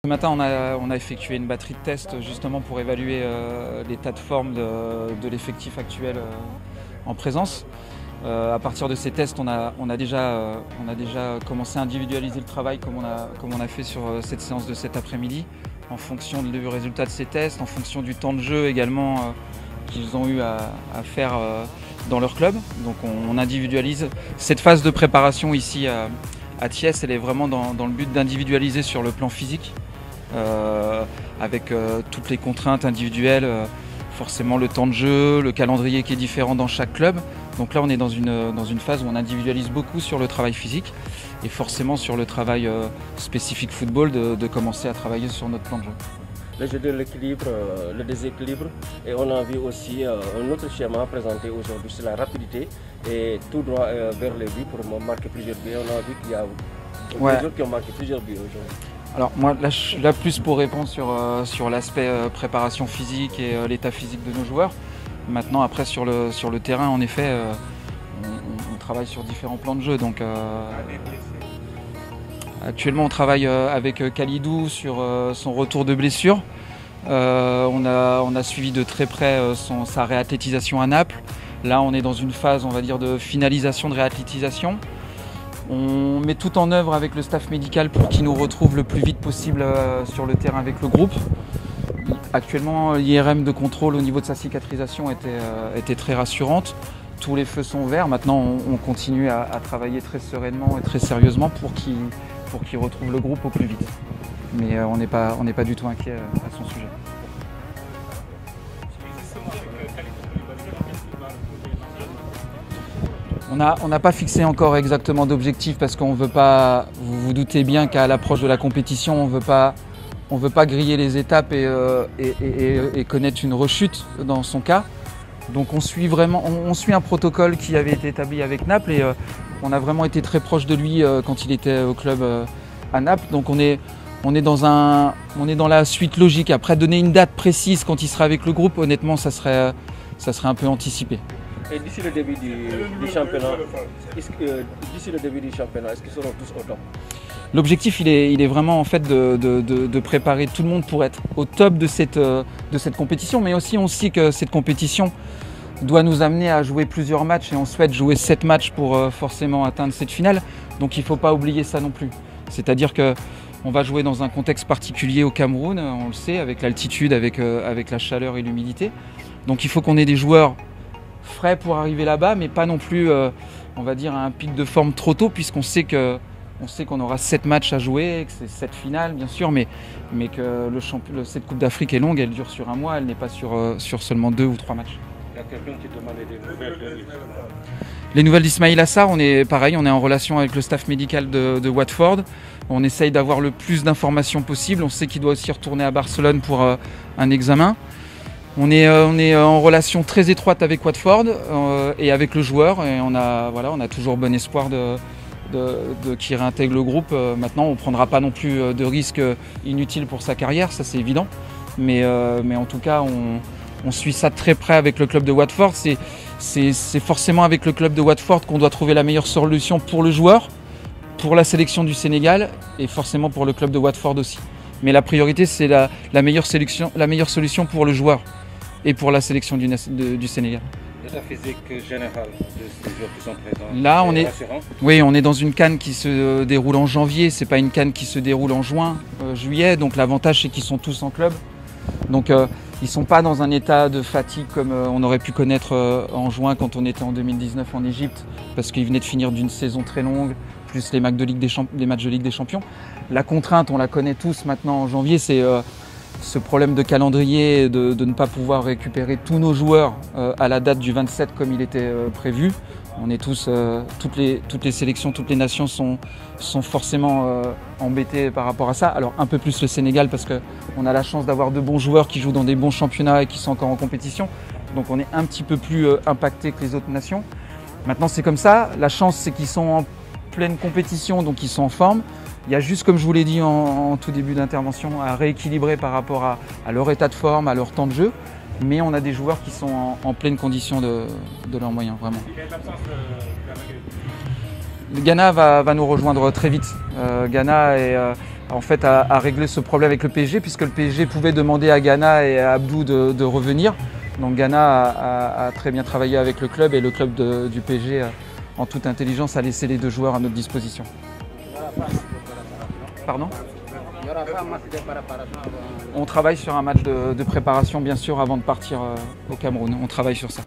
Ce matin, on a effectué une batterie de tests justement pour évaluer l'état de forme de l'effectif actuel en présence. À partir de ces tests, on a déjà commencé à individualiser le travail comme on a fait sur cette séance de cet après-midi, en fonction du résultat de ces tests, en fonction du temps de jeu également qu'ils ont eu à faire dans leur club. Donc on individualise cette phase de préparation ici à Thiès, elle est vraiment dans le but d'individualiser sur le plan physique. Avec toutes les contraintes individuelles, forcément le temps de jeu, le calendrier qui est différent dans chaque club. Donc là on est dans une phase où on individualise beaucoup sur le travail physique et forcément sur le travail spécifique football de commencer à travailler sur notre plan de jeu. Le jeu de l'équilibre, le déséquilibre, et on a vu aussi un autre schéma présenté aujourd'hui sur la rapidité et tout droit vers les buts pour marquer plusieurs buts. On a vu qu'il y a des joueurs qui ont marqué plusieurs buts aujourd'hui. Alors moi là plus pour répondre sur l'aspect préparation physique et l'état physique de nos joueurs. Maintenant après sur le terrain en effet on travaille sur différents plans de jeu. Donc actuellement on travaille avec Khalidou sur son retour de blessure. On a suivi de très près sa réathlétisation à Naples. Là on est dans une phase on va dire de finalisation de réathlétisation. On met tout en œuvre avec le staff médical pour qu'il nous retrouve le plus vite possible sur le terrain avec le groupe. Actuellement, l'IRM de contrôle au niveau de sa cicatrisation était très rassurante. Tous les feux sont verts. Maintenant, on continue à travailler très sereinement et très sérieusement pour qu'il retrouve le groupe au plus vite. Mais on n'est pas du tout inquiet à son sujet. On n'a pas fixé encore exactement d'objectif parce qu'on ne veut pas, vous vous doutez bien qu'à l'approche de la compétition, on ne veut pas griller les étapes et connaître une rechute dans son cas. Donc on suit un protocole qui avait été établi avec Naples et on a vraiment été très proche de lui quand il était au club à Naples. Donc on est dans la suite logique. Après donner une date précise quand il sera avec le groupe, honnêtement ça serait un peu anticipé. Et d'ici le début du championnat, est-ce qu'ils seront tous au top? L'objectif il est vraiment en fait de préparer tout le monde pour être au top de cette compétition, mais aussi on sait que cette compétition doit nous amener à jouer plusieurs matchs et on souhaite jouer 7 matchs pour forcément atteindre cette finale. Donc il ne faut pas oublier ça non plus. C'est-à-dire qu'on va jouer dans un contexte particulier au Cameroun, on le sait, avec l'altitude, avec la chaleur et l'humidité. Donc il faut qu'on ait des joueurs frais pour arriver là-bas, mais pas non plus, on va dire, à un pic de forme trop tôt, puisqu'on sait qu'on aura 7 matchs à jouer, que c'est 7 finales bien sûr, mais que cette Coupe d'Afrique est longue, elle dure sur un mois, elle n'est pas sur seulement 2 ou 3 matchs. Il y a quelqu'un qui demandait des nouvelles. Les nouvelles d'Ismaïla Sarr, on est en relation avec le staff médical de Watford. On essaye d'avoir le plus d'informations possible. On sait qu'il doit aussi retourner à Barcelone pour un examen. On est en relation très étroite avec Watford et avec le joueur. Et on a toujours bon espoir qu'il réintègre le groupe. Maintenant, on ne prendra pas non plus de risques inutiles pour sa carrière, ça c'est évident. Mais en tout cas, on suit ça de très près avec le club de Watford. C'est forcément avec le club de Watford qu'on doit trouver la meilleure solution pour le joueur, pour la sélection du Sénégal et forcément pour le club de Watford aussi. Mais la priorité, c'est la meilleure solution pour le joueur et pour la sélection du Sénégal. L'état physique général des joueurs qui sont présents. Là, on est dans une CAN qui se déroule en janvier. C'est pas une CAN qui se déroule en juillet. Donc l'avantage, c'est qu'ils sont tous en club. Donc ils sont pas dans un état de fatigue comme on aurait pu connaître en juin quand on était en 2019 en Égypte, parce qu'ils venaient de finir d'une saison très longue, plus les matchs de Ligue des Champions. La contrainte, on la connaît tous maintenant en janvier, c'est ce problème de calendrier, de ne pas pouvoir récupérer tous nos joueurs à la date du 27 comme il était prévu. On est tous, toutes les sélections, toutes les nations sont forcément embêtées par rapport à ça. Alors un peu plus le Sénégal parce qu'on a la chance d'avoir de bons joueurs qui jouent dans des bons championnats et qui sont encore en compétition. Donc on est un petit peu plus impacté que les autres nations. Maintenant c'est comme ça, la chance c'est qu'ils sont en pleine compétition, donc ils sont en forme. Il y a juste, comme je vous l'ai dit en tout début d'intervention, à rééquilibrer par rapport à leur état de forme, à leur temps de jeu. Mais on a des joueurs qui sont en pleine condition de leurs moyens, vraiment. Le Ghana va nous rejoindre très vite. Ghana en fait, à régler ce problème avec le PSG, puisque le PSG pouvait demander à Ghana et à Abdou de revenir. Donc Ghana a très bien travaillé avec le club et le club du PSG, en toute intelligence, a laissé les 2 joueurs à notre disposition. Pardon ? Il n'y aura pas un match de préparation avant... On travaille sur un match de préparation, bien sûr, avant de partir au Cameroun. On travaille sur ça.